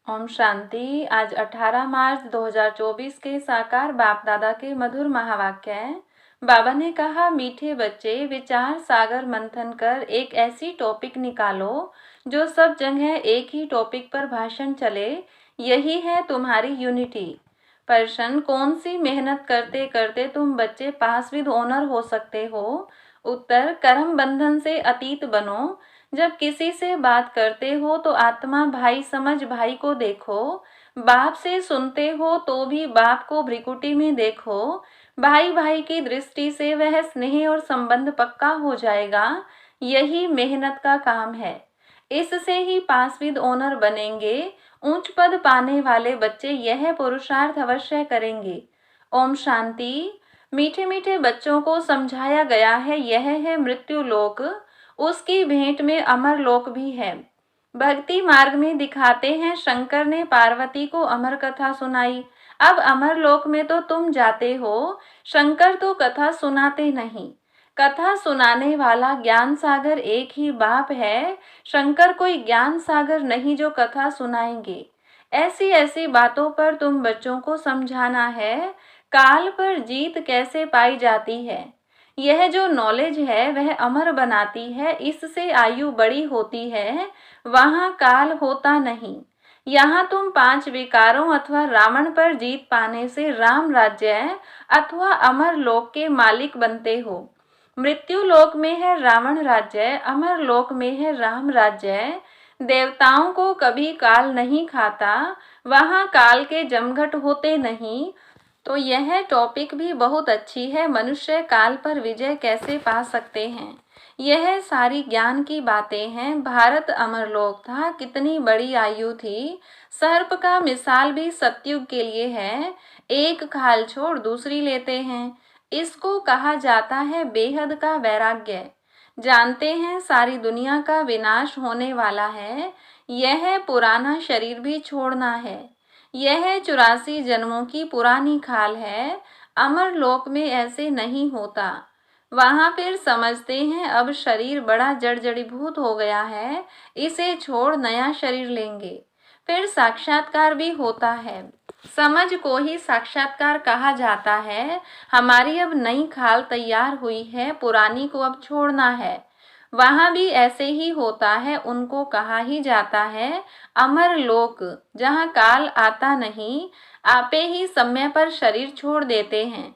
ओम शांति। आज 18 मार्च 2024 के साकार बाप दादा के मधुर महावाक्य है। बाबा ने कहा, मीठे बच्चे, विचार सागर मंथन कर एक ऐसी टॉपिक निकालो जो सब जगह एक ही टॉपिक पर भाषण चले। यही है तुम्हारी यूनिटी। प्रश्न, कौन सी मेहनत करते करते तुम बच्चे पास विद ऑनर हो सकते हो? उत्तर, कर्म बंधन से अतीत बनो। जब किसी से बात करते हो तो आत्मा भाई समझ भाई को देखो। बाप से सुनते हो तो भी बाप को भ्रिकुटी में देखो। भाई भाई की दृष्टि से वह स्नेह और संबंध पक्का हो जाएगा। यही मेहनत का काम है। इससे ही पास विद ऑनर बनेंगे। उच्च पद पाने वाले बच्चे यह पुरुषार्थ अवश्य करेंगे। ओम शांति। मीठे मीठे बच्चों को समझाया गया है, यह है मृत्यु लोक। उसकी भेंट में अमर लोक भी है। भक्ति मार्ग में दिखाते हैं, शंकर ने पार्वती को अमर कथा सुनाई। अब अमर लोक में तो तुम जाते हो, शंकर तो कथा सुनाते नहीं। कथा सुनाने वाला ज्ञान सागर एक ही बाप है। शंकर कोई ज्ञान सागर नहीं जो कथा सुनाएंगे। ऐसी ऐसी बातों पर तुम बच्चों को समझाना है। काल पर जीत कैसे पाई जाती है। यह जो नॉलेज है वह अमर बनाती है। इससे आयु बड़ी होती है। वहाँ काल होता नहीं। यहाँ तुम 5 विकारों अथवा रावण पर जीत पाने से राम राज्य अथवा अमर लोक के मालिक बनते हो। मृत्यु लोक में है रावण राज्य, अमर लोक में है राम राज्य। देवताओं को कभी काल नहीं खाता। वहाँ काल के जमघट होते नहीं। तो यह टॉपिक भी बहुत अच्छी है। मनुष्य काल पर विजय कैसे पा सकते हैं, यह सारी ज्ञान की बातें हैं। भारत अमरलोक था, कितनी बड़ी आयु थी। सर्प का मिसाल भी सतयुग के लिए है। एक खाल छोड़ दूसरी लेते हैं। इसको कहा जाता है बेहद का वैराग्य। जानते हैं सारी दुनिया का विनाश होने वाला है। यह पुराना शरीर भी छोड़ना है। यह 84 जन्मों की पुरानी खाल है। अमर लोक में ऐसे नहीं होता। वहां फिर समझते हैं अब शरीर बड़ा जड़ जड़ीभूत हो गया है, इसे छोड़ नया शरीर लेंगे। फिर साक्षात्कार भी होता है। समझ को ही साक्षात्कार कहा जाता है। हमारी अब नई खाल तैयार हुई है, पुरानी को अब छोड़ना है। वहां भी ऐसे ही होता है। उनको कहा ही जाता है अमर लोक, जहाँ काल आता नहीं। आपे ही समय पर शरीर छोड़ देते हैं।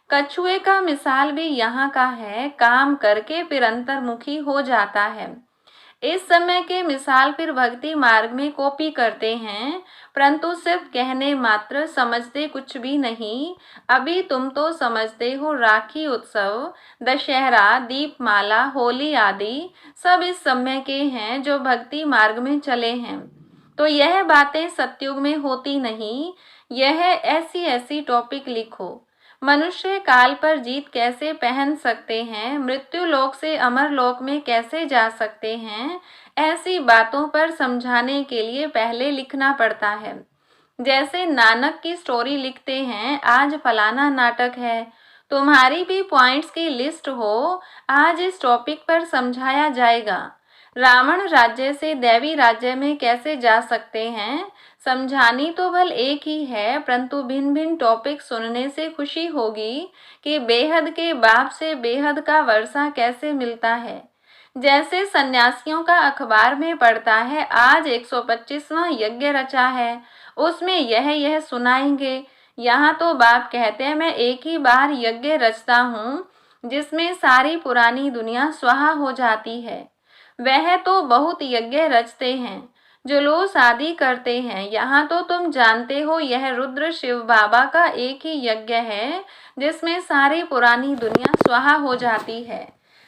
कछुए का मिसाल भी यहाँ का है। काम करके फिर अंतर्मुखी हो जाता है। इस समय के मिसाल फिर भक्ति मार्ग में कॉपी करते हैं, परंतु सिर्फ कहने मात्र, समझते कुछ भी नहीं। अभी तुम तो समझते हो राखी उत्सव, दशहरा, दीपमाला, होली आदि सब इस समय के हैं जो भक्ति मार्ग में चले हैं। तो यह बातें सतयुग में होती नहीं। यह ऐसी ऐसी टॉपिक लिखो। मनुष्य काल पर जीत कैसे पहन सकते हैं, मृत्यु लोक से अमर लोक में कैसे जा सकते हैं, ऐसी बातों पर समझाने के लिए पहले लिखना पड़ता है। जैसे नानक की स्टोरी लिखते हैं, आज फलाना नाटक है, तुम्हारी भी पॉइंट्स की लिस्ट हो, आज इस टॉपिक पर समझाया जाएगा। रावण राज्य से दैवी राज्य में कैसे जा सकते हैं, समझानी तो भल एक ही है, परंतु भिन्न भिन्न टॉपिक सुनने से खुशी होगी कि बेहद के बाप से बेहद का वर्षा कैसे मिलता है। जैसे सन्यासियों का अखबार में पढ़ता है, आज 125वां यज्ञ रचा है, उसमें यह सुनाएंगे। यहाँ तो बाप कहते हैं मैं एक ही बार यज्ञ रचता हूँ जिसमें सारी पुरानी दुनिया स्वाहा हो जाती है। वह तो बहुत यज्ञ रचते हैं, जुलूस आदि करते हैं। यहाँ तो तुम जानते हो यह रुद्र शिव बाबा का एक ही यज्ञ है जिसमें सारी पुरानी दुनिया स्वाहा हो जाती है,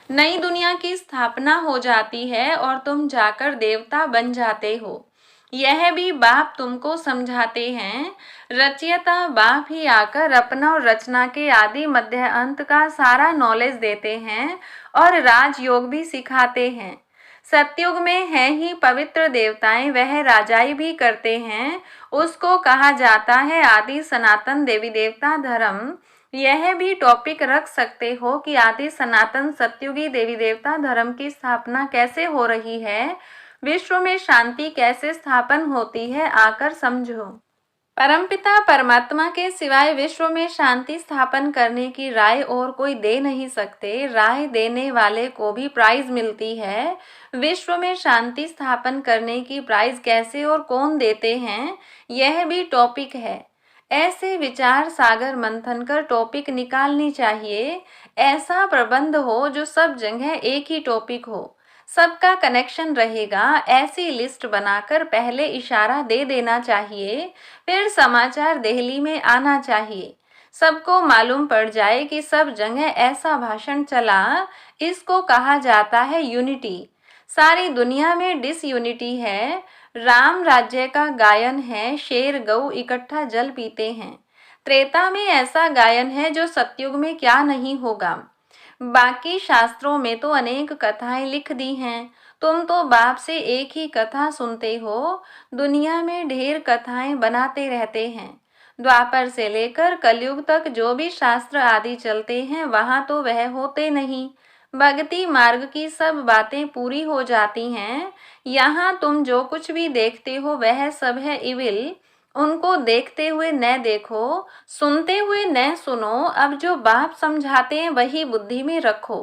नई दुनिया की स्थापना हो जाती है और तुम जाकर देवता बन जाते हो। यह भी बाप तुमको समझाते हैं। रचयिता बाप ही आकर अपना और रचना के आदि मध्य अंत का सारा नॉलेज देते हैं और राजयोग भी सिखाते हैं। सतयुग में है ही पवित्र देवताएं, वह राजाई भी करते हैं। उसको कहा जाता है आदि सनातन देवी देवता धर्म। यह भी टॉपिक रख सकते हो कि आदि सनातन सतयुगी देवी देवता धर्म की स्थापना कैसे हो रही है। विश्व में शांति कैसे स्थापन होती है, आकर समझो। परमपिता परमात्मा के सिवाय विश्व में शांति स्थापन करने की राय और कोई दे नहीं सकते। राय देने वाले को भी प्राइज मिलती है। विश्व में शांति स्थापन करने की प्राइज कैसे और कौन देते हैं, यह भी टॉपिक है। ऐसे विचार सागर मंथन कर टॉपिक निकालनी चाहिए। ऐसा प्रबंध हो जो सब जगह एक ही टॉपिक हो, सबका कनेक्शन रहेगा। ऐसी लिस्ट बनाकर पहले इशारा दे देना चाहिए, फिर समाचार दिल्ली में आना चाहिए। सबको मालूम पड़ जाए कि सब जगह ऐसा भाषण चला। इसको कहा जाता है यूनिटी। सारी दुनिया में डिसयूनिटी है। राम राज्य का गायन है, शेर गऊ इकट्ठा जल पीते हैं। त्रेता में ऐसा गायन है जो सतयुग में क्या नहीं होगा। बाकी शास्त्रों में तो अनेक कथाएं लिख दी हैं। तुम तो बाप से एक ही कथा सुनते हो। दुनिया में ढेर कथाएं बनाते रहते हैं। द्वापर से लेकर कलयुग तक जो भी शास्त्र आदि चलते हैं वहां तो वह होते नहीं। भक्ति मार्ग की सब बातें पूरी हो जाती हैं। यहाँ तुम जो कुछ भी देखते हो वह सब है इविल। उनको देखते हुए न देखो, सुनते हुए न सुनो। अब जो बाप समझाते हैं वही बुद्धि में रखो।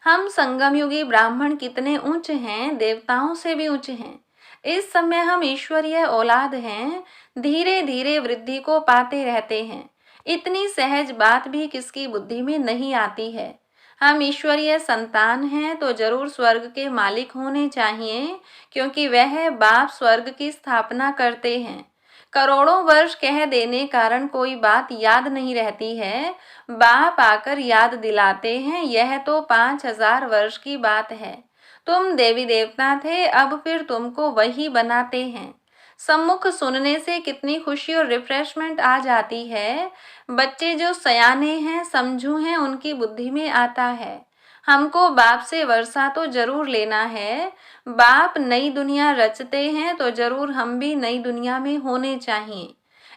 हम संगम युगी ब्राह्मण कितने ऊंच हैं, देवताओं से भी ऊंच हैं। इस समय हम ईश्वरीय औलाद हैं। धीरे धीरे वृद्धि को पाते रहते हैं। इतनी सहज बात भी किसकी बुद्धि में नहीं आती है। हम ईश्वरीय संतान हैं तो जरूर स्वर्ग के मालिक होने चाहिए, क्योंकि वह बाप स्वर्ग की स्थापना करते हैं। करोड़ों वर्ष कह देने कारण कोई बात याद नहीं रहती है। बाप आकर याद दिलाते हैं। यह तो 5000 वर्ष की बात है। तुम देवी देवता थे, अब फिर तुमको वही बनाते हैं। सम्मुख सुनने से कितनी खुशी और रिफ्रेशमेंट आ जाती है। बच्चे जो सयाने हैं, समझू हैं, उनकी बुद्धि में आता है। हमको बाप से वर्षा तो जरूर लेना है। बाप नई दुनिया रचते हैं तो जरूर हम भी नई दुनिया में होने चाहिए।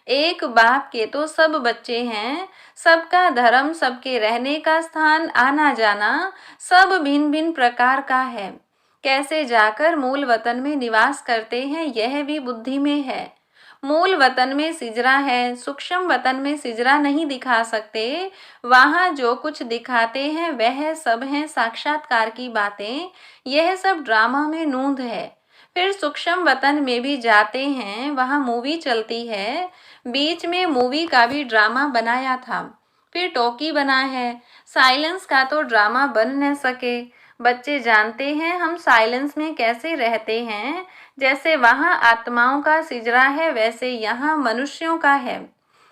एक बाप के तो सब बच्चे हैं। सबका धर्म, सबके रहने का स्थान, आना जाना सब भिन्न भिन्न प्रकार का है। कैसे जाकर मूल वतन में निवास करते हैं यह भी बुद्धि में है। मूल वतन में सिजरा है, सूक्ष्म वतन में सिजरा नहीं दिखा सकते। वहाँ जो कुछ दिखाते हैं वह सब है साक्षात्कार की बातें। यह सब ड्रामा में नूंद है। फिर सूक्ष्म वतन में भी जाते हैं, वहाँ मूवी चलती है। बीच में मूवी का भी ड्रामा बनाया था, फिर टॉकी बना है। साइलेंस का तो ड्रामा बन न सके। बच्चे जानते हैं हम साइलेंस में कैसे रहते हैं। जैसे वहाँ आत्माओं का सिजरा है वैसे यहाँ मनुष्यों का है।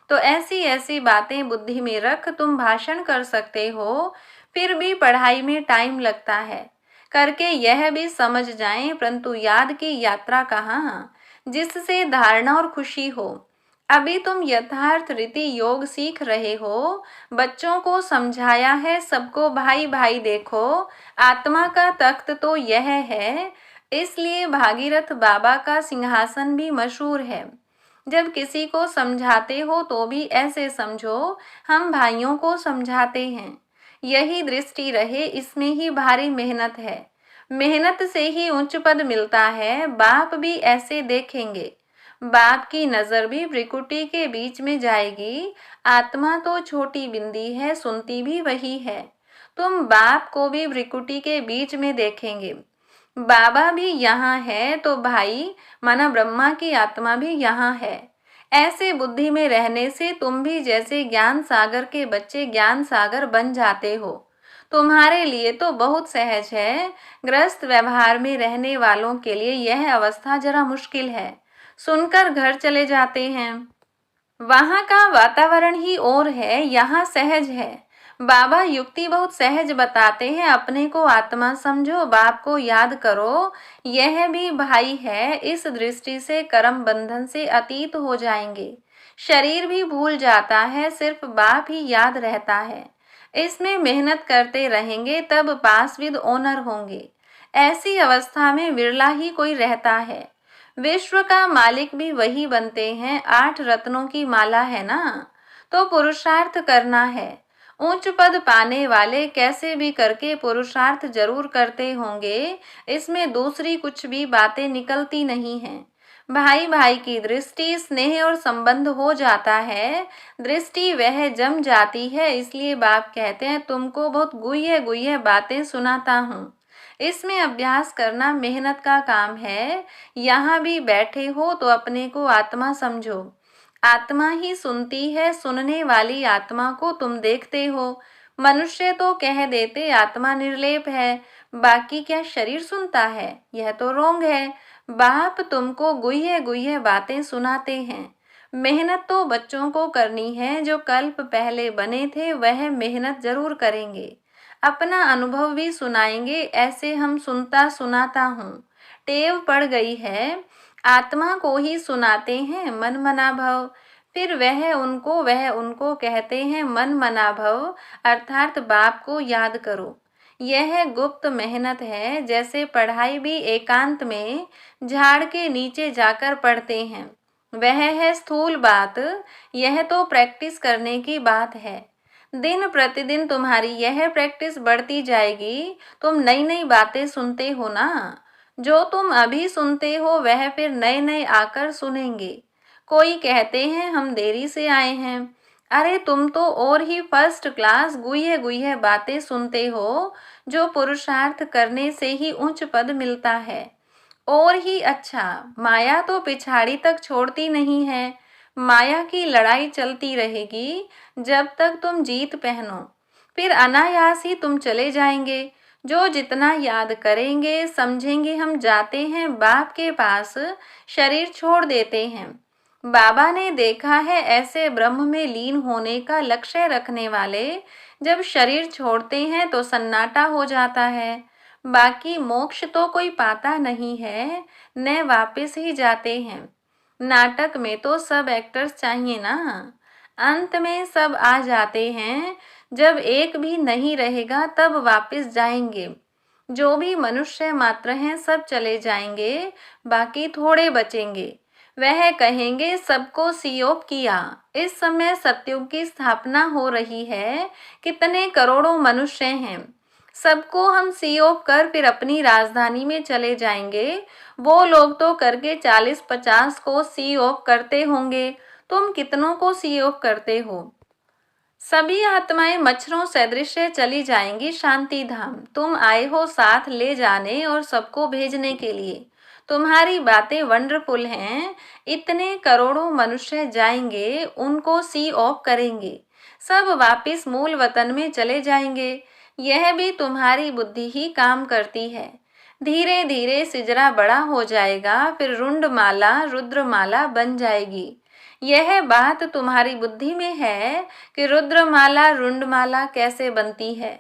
तो ऐसी ऐसी बातें बुद्धि में रख तुम भाषण कर सकते हो। फिर भी पढ़ाई में टाइम लगता है। करके यह भी समझ जाएं, परंतु याद की यात्रा कहाँ, जिससे धारणा और खुशी हो। अभी तुम यथार्थ रीति योग सीख रहे हो। बच्चों को समझाया है सबको भाई भाई देखो। आत्मा का तख्त तो यह है, इसलिए भागीरथ बाबा का सिंहासन भी मशहूर है। जब किसी को समझाते हो तो भी ऐसे समझो हम भाइयों को समझाते हैं। यही दृष्टि रहे, इसमें ही भारी मेहनत है। मेहनत से ही उच्च पद मिलता है। बाप भी ऐसे देखेंगे। बाप की नजर भी भ्रिकुटी के बीच में जाएगी। आत्मा तो छोटी बिंदी है, सुनती भी वही है। तुम बाप को भी भ्रिकुटी के बीच में देखेंगे। बाबा भी यहाँ है तो भाई माना ब्रह्मा की आत्मा भी यहाँ है। ऐसे बुद्धि में रहने से तुम भी जैसे ज्ञान सागर के बच्चे ज्ञान सागर बन जाते हो। तुम्हारे लिए तो बहुत सहज है। ग्रस्त व्यवहार में रहने वालों के लिए यह अवस्था जरा मुश्किल है। सुनकर घर चले जाते हैं। वहाँ का वातावरण ही और है, यहाँ सहज है। बाबा युक्ति बहुत सहज बताते हैं। अपने को आत्मा समझो, बाप को याद करो। यह भी भाई है। इस दृष्टि से कर्म बंधन से अतीत हो जाएंगे। शरीर भी भूल जाता है, सिर्फ बाप ही याद रहता है। इसमें मेहनत करते रहेंगे तब पास विद ऑनर होंगे। ऐसी अवस्था में विरला ही कोई रहता है। विश्व का मालिक भी वही बनते हैं। 8 रत्नों की माला है ना, तो पुरुषार्थ करना है। उच्च पद पाने वाले कैसे भी करके पुरुषार्थ जरूर करते होंगे, इसमें दूसरी कुछ भी बातें निकलती नहीं हैं। भाई भाई की दृष्टि, स्नेह और संबंध हो जाता है, दृष्टि वह जम जाती है। इसलिए बाप कहते हैं तुमको बहुत गुह्य गुह्य बातें सुनाता हूँ। इसमें अभ्यास करना मेहनत का काम है। यहाँ भी बैठे हो तो अपने को आत्मा समझो। आत्मा ही सुनती है, सुनने वाली आत्मा को तुम देखते हो। मनुष्य तो कह देते आत्मा निर्लेप है, बाकी क्या शरीर सुनता है? यह तो रोंग है। बाप तुमको गुह्य गुह्य बातें सुनाते हैं। मेहनत तो बच्चों को करनी है, जो कल्प पहले बने थे वह मेहनत जरूर करेंगे। अपना अनुभव भी सुनाएंगे, ऐसे हम सुनता सुनाता हूँ। टेव पड़ गई है, आत्मा को ही सुनाते हैं मन मना भव। फिर वह उनको कहते हैं मन मना भव, अर्थात बाप को याद करो। यह गुप्त मेहनत है, जैसे पढ़ाई भी एकांत में झाड़ के नीचे जाकर पढ़ते हैं। वह है स्थूल बात, यह तो प्रैक्टिस करने की बात है। दिन प्रतिदिन तुम्हारी यह प्रैक्टिस बढ़ती जाएगी। तुम नई नई बातें सुनते हो ना, जो तुम अभी सुनते हो वह फिर नए नए आकर सुनेंगे। कोई कहते हैं हम देरी से आए हैं। अरे तुम तो और ही फर्स्ट क्लास गुह्य गुह्य बातें सुनते हो, जो पुरुषार्थ करने से ही उच्च पद मिलता है। और ही अच्छा, माया तो पिछाड़ी तक छोड़ती नहीं है। माया की लड़ाई चलती रहेगी जब तक तुम जीत पहनो, फिर अनायास ही तुम चले जाएंगे। जो जितना याद करेंगे, समझेंगे हम जाते हैं बाप के पास, शरीर छोड़ देते हैं। बाबा ने देखा है ऐसे ब्रह्म में लीन होने का लक्ष्य रखने वाले जब शरीर छोड़ते हैं तो सन्नाटा हो जाता है। बाकी मोक्ष तो कोई पाता नहीं है, न वापस ही जाते हैं। नाटक में तो सब एक्टर्स चाहिए ना, अंत में सब आ जाते हैं। जब एक भी नहीं रहेगा तब वापस जाएंगे। जो भी मनुष्य मात्र हैं सब चले जाएंगे, बाकी थोड़े बचेंगे। वह कहेंगे सबको सियोप किया। इस समय सत्युग की स्थापना हो रही है, कितने करोड़ों मनुष्य हैं, सबको हम सियोप कर फिर अपनी राजधानी में चले जाएंगे। वो लोग तो करके 40-50 को सियोप करते होंगे, तुम कितनों को सियोप करते हो? सभी आत्माएं मच्छरों सदृश चली जाएंगी शांति धाम। तुम आए हो साथ ले जाने और सबको भेजने के लिए। तुम्हारी बातें वंडरफुल हैं। इतने करोड़ों मनुष्य जाएंगे, उनको सी ऑफ करेंगे, सब वापिस मूल वतन में चले जाएंगे। यह भी तुम्हारी बुद्धि ही काम करती है। धीरे धीरे सिजरा बड़ा हो जाएगा, फिर रुंडमाला रुद्रमाला बन जाएगी। यह बात तुम्हारी बुद्धि में है कि रुद्रमाला रुंडमाला कैसे बनती है।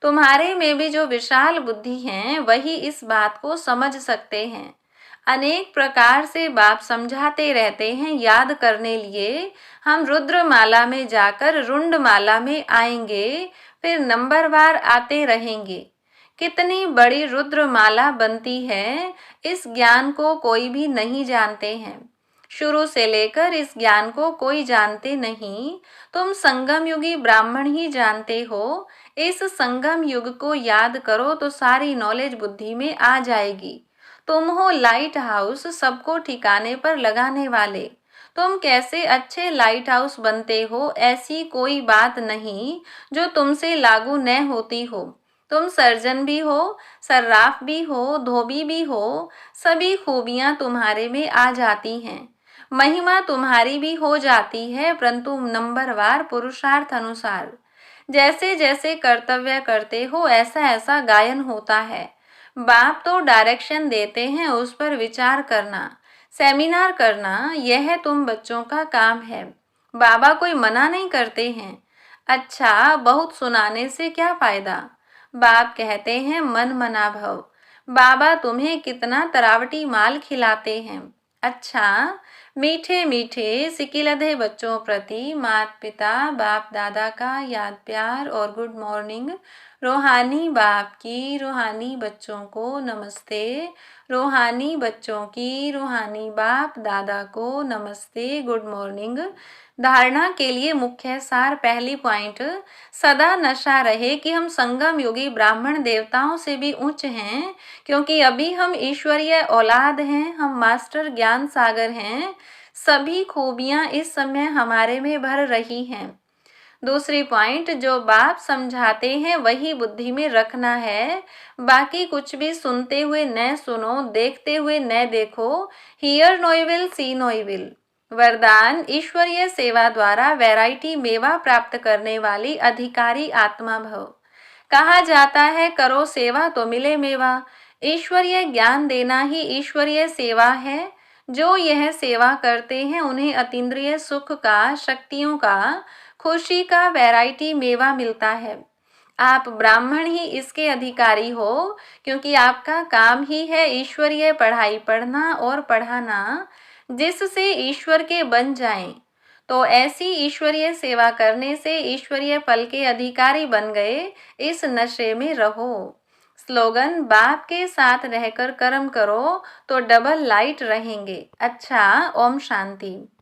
तुम्हारे में भी जो विशाल बुद्धि है वही इस बात को समझ सकते हैं। अनेक प्रकार से बाप समझाते रहते हैं, याद करने लिए। हम रुद्रमाला में जाकर रुंडमाला में आएंगे, फिर नंबरवार आते रहेंगे। कितनी बड़ी रुद्रमाला बनती है, इस ज्ञान को कोई भी नहीं जानते हैं। शुरू से लेकर इस ज्ञान को कोई जानते नहीं। तुम संगम युगी ब्राह्मण ही जानते हो। इस संगम युग को याद करो तो सारी नॉलेज बुद्धि में आ जाएगी। तुम हो लाइट हाउस, सबको ठिकाने पर लगाने वाले। तुम कैसे अच्छे लाइट हाउस बनते हो, ऐसी कोई बात नहीं जो तुमसे लागू न होती हो। तुम सर्जन भी हो, सर्राफ भी हो, धोबी भी हो, सभी खूबियां तुम्हारे में आ जाती हैं। महिमा तुम्हारी भी हो जाती है, परंतु नंबरवार पुरुषार्थ अनुसार। जैसे जैसे कर्तव्य करते हो ऐसा ऐसा गायन होता है। बाप तो डायरेक्शन देते हैं, उस पर विचार करना, सेमिनार करना, यह तुम बच्चों का काम है। बाबा कोई मना नहीं करते हैं। अच्छा, बहुत सुनाने से क्या फायदा? बाप कहते हैं मन मना भव। बाबा तुम्हें कितना तरावटी माल खिलाते हैं। अच्छा, मीठे मीठे सिकिलधे बच्चों प्रति माता पिता बाप दादा का याद प्यार और गुड मॉर्निंग। रूहानी बाप की रूहानी बच्चों को नमस्ते। रूहानी बच्चों की रूहानी बाप दादा को नमस्ते। Good morning. धारणा के लिए मुख्य सार। पहली पॉइंट, सदा नशा रहे कि हम संगम युगी ब्राह्मण देवताओं से भी उच्च हैं, क्योंकि अभी हम ईश्वरीय औलाद हैं, हम मास्टर ज्ञान सागर हैं। सभी खूबियां इस समय हमारे में भर रही हैं। दूसरी पॉइंट, जो बाप समझाते हैं वही बुद्धि में रखना है, बाकी कुछ भी सुनते हुए न सुनो, देखते हुए न देखो। Hear no evil, see no evil. वरदान, ईश्वरीय सेवा द्वारा वैरायटी मेवा प्राप्त करने वाली अधिकारी आत्मा भव। कहा जाता है करो सेवा तो मिले मेवा। ईश्वरीय ज्ञान देना ही ईश्वरीय सेवा है। जो यह सेवा करते हैं उन्हें अतीन्द्रिय सुख का, शक्तियों का, खुशी का वैरायटी मेवा मिलता है। आप ब्राह्मण ही इसके अधिकारी हो, क्योंकि आपका काम ही है ईश्वरीय पढ़ाई पढ़ना और पढ़ाना, जिससे ईश्वर के बन जाएं। तो ऐसी ईश्वरीय सेवा करने से ईश्वरीय फल के अधिकारी बन गए। इस नशे में रहो। स्लोगन, बाप के साथ रहकर कर्म करो तो डबल लाइट रहेंगे। अच्छा, ओम शांति।